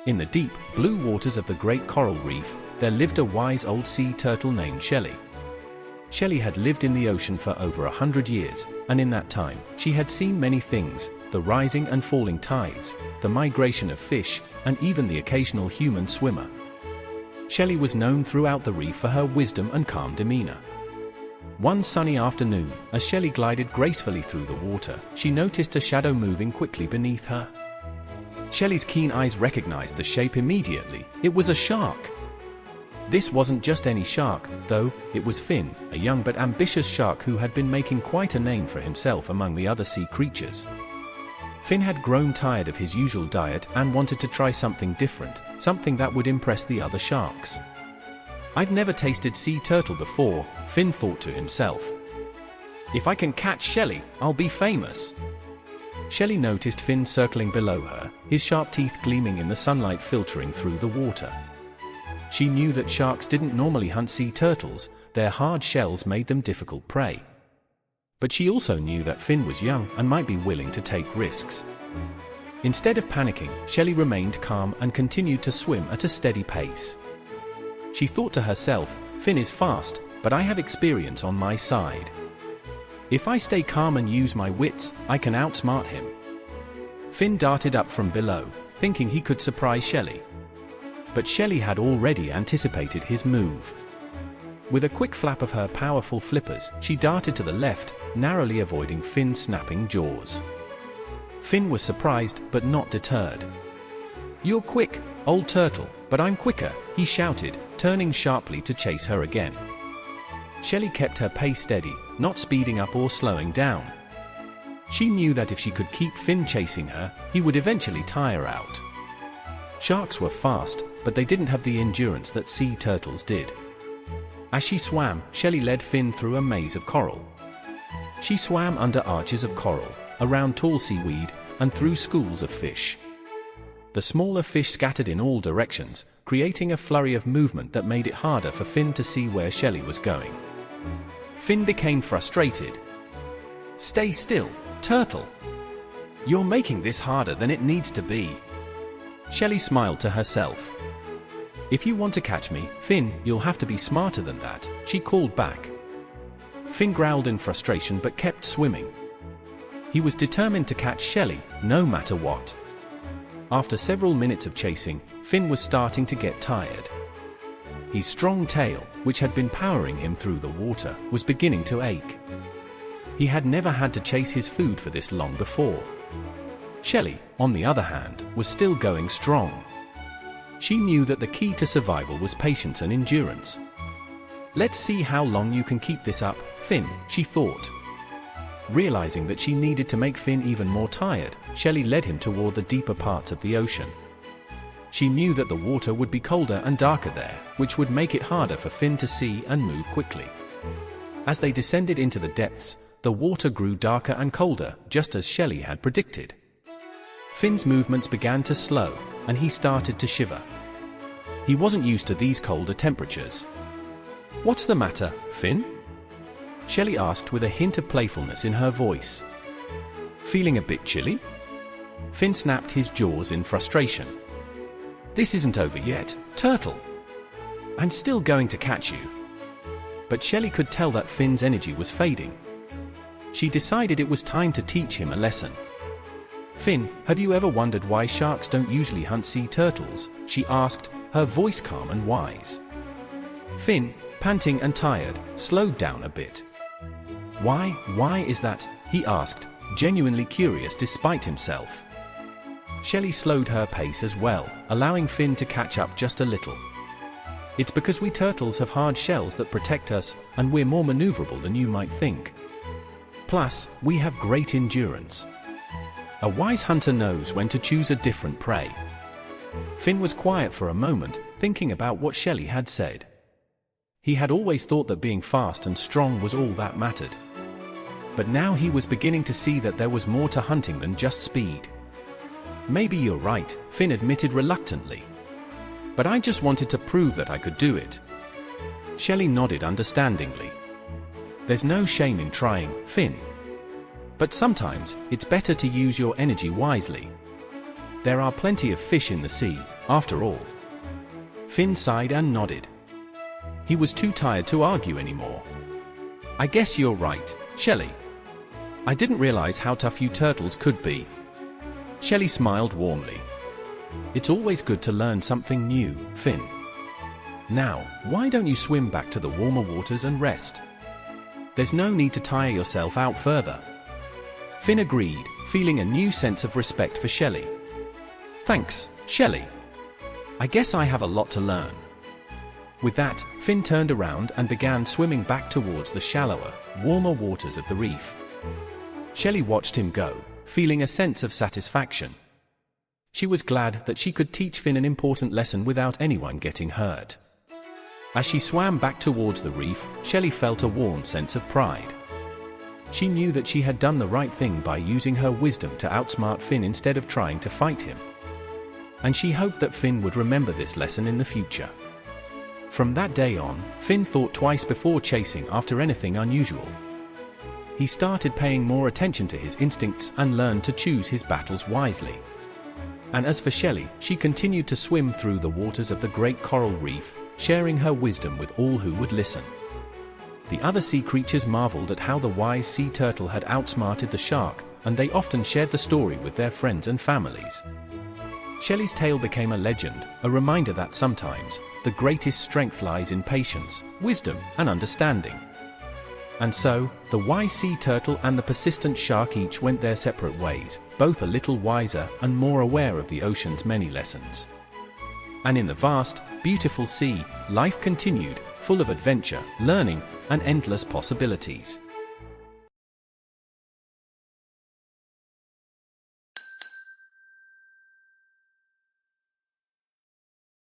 In the deep, blue waters of the Great Coral Reef, there lived a wise old sea turtle named Shelly. Shelly had lived in the ocean for over 100 years, and in that time, she had seen many things: the rising and falling tides, the migration of fish, and even the occasional human swimmer. Shelly was known throughout the reef for her wisdom and calm demeanour. One sunny afternoon, as Shelly glided gracefully through the water, she noticed a shadow moving quickly beneath her. Shelly's keen eyes recognized the shape immediately. It was a shark. This wasn't just any shark, though. It was Finn, a young but ambitious shark who had been making quite a name for himself among the other sea creatures. Finn had grown tired of his usual diet and wanted to try something different, something that would impress the other sharks. "I've never tasted sea turtle before," Finn thought to himself. "If I can catch Shelly, I'll be famous." Shelly noticed Finn circling below her, his sharp teeth gleaming in the sunlight filtering through the water. She knew that sharks didn't normally hunt sea turtles; their hard shells made them difficult prey. But she also knew that Finn was young and might be willing to take risks. Instead of panicking, Shelly remained calm and continued to swim at a steady pace. She thought to herself, "Finn is fast, but I have experience on my side. If I stay calm and use my wits, I can outsmart him." Finn darted up from below, thinking he could surprise Shelly. But Shelly had already anticipated his move. With a quick flap of her powerful flippers, she darted to the left, narrowly avoiding Finn's snapping jaws. Finn was surprised, but not deterred. "You're quick, old turtle, but I'm quicker," he shouted, turning sharply to chase her again. Shelly kept her pace steady, not speeding up or slowing down. She knew that if she could keep Finn chasing her, he would eventually tire out. Sharks were fast, but they didn't have the endurance that sea turtles did. As she swam, Shelly led Finn through a maze of coral. She swam under arches of coral, around tall seaweed, and through schools of fish. The smaller fish scattered in all directions, creating a flurry of movement that made it harder for Finn to see where Shelly was going. Finn became frustrated. "Stay still, turtle. You're making this harder than it needs to be." Shelly smiled to herself. "If you want to catch me, Finn, you'll have to be smarter than that," she called back. Finn growled in frustration but kept swimming. He was determined to catch Shelly, no matter what. After several minutes of chasing, Finn was starting to get tired. His strong tail, which had been powering him through the water, was beginning to ache. He had never had to chase his food for this long before. Shelly, on the other hand, was still going strong. She knew that the key to survival was patience and endurance. "Let's see how long you can keep this up, Finn," she thought. Realizing that she needed to make Finn even more tired, Shelly led him toward the deeper parts of the ocean. She knew that the water would be colder and darker there, which would make it harder for Finn to see and move quickly. As they descended into the depths, the water grew darker and colder, just as Shelly had predicted. Finn's movements began to slow, and he started to shiver. He wasn't used to these colder temperatures. "What's the matter, Finn?" Shelly asked with a hint of playfulness in her voice. "Feeling a bit chilly?" Finn snapped his jaws in frustration. "This isn't over yet, turtle. I'm still going to catch you." But Shelly could tell that Finn's energy was fading. She decided it was time to teach him a lesson. "Finn, have you ever wondered why sharks don't usually hunt sea turtles?" she asked, her voice calm and wise. Finn, panting and tired, slowed down a bit. Why is that?" he asked, genuinely curious despite himself. Shelly slowed her pace as well, allowing Finn to catch up just a little. "It's because we turtles have hard shells that protect us, and we're more maneuverable than you might think. Plus, we have great endurance. A wise hunter knows when to choose a different prey." Finn was quiet for a moment, thinking about what Shelly had said. He had always thought that being fast and strong was all that mattered. But now he was beginning to see that there was more to hunting than just speed. "Maybe you're right," Finn admitted reluctantly. "But I just wanted to prove that I could do it." Shelly nodded understandingly. "There's no shame in trying, Finn. But sometimes, it's better to use your energy wisely. There are plenty of fish in the sea, after all. Finn sighed and nodded. He was too tired to argue anymore. I guess you're right, Shelly. I didn't realize how tough you turtles could be. Shelly smiled warmly. It's always good to learn something new, Finn. Now, why don't you swim back to the warmer waters and rest? There's no need to tire yourself out further. Finn agreed, feeling a new sense of respect for Shelly. Thanks, Shelly. I guess I have a lot to learn. With that, Finn turned around and began swimming back towards the shallower, warmer waters of the reef. Shelly watched him go, feeling a sense of satisfaction. She was glad that she could teach Finn an important lesson without anyone getting hurt. As she swam back towards the reef, Shelly felt a warm sense of pride. She knew that she had done the right thing by using her wisdom to outsmart Finn instead of trying to fight him. And she hoped that Finn would remember this lesson in the future. From that day on, Finn thought twice before chasing after anything unusual. He started paying more attention to his instincts and learned to choose his battles wisely. And as for Shelly, she continued to swim through the waters of the great coral reef, sharing her wisdom with all who would listen. The other sea creatures marveled at how the wise sea turtle had outsmarted the shark, and they often shared the story with their friends and families. Shelly's tale became a legend, a reminder that sometimes, the greatest strength lies in patience, wisdom, and understanding. And so, the wise sea turtle and the persistent shark each went their separate ways, both a little wiser and more aware of the ocean's many lessons. And in the vast, beautiful sea, life continued, full of adventure, learning, and endless possibilities.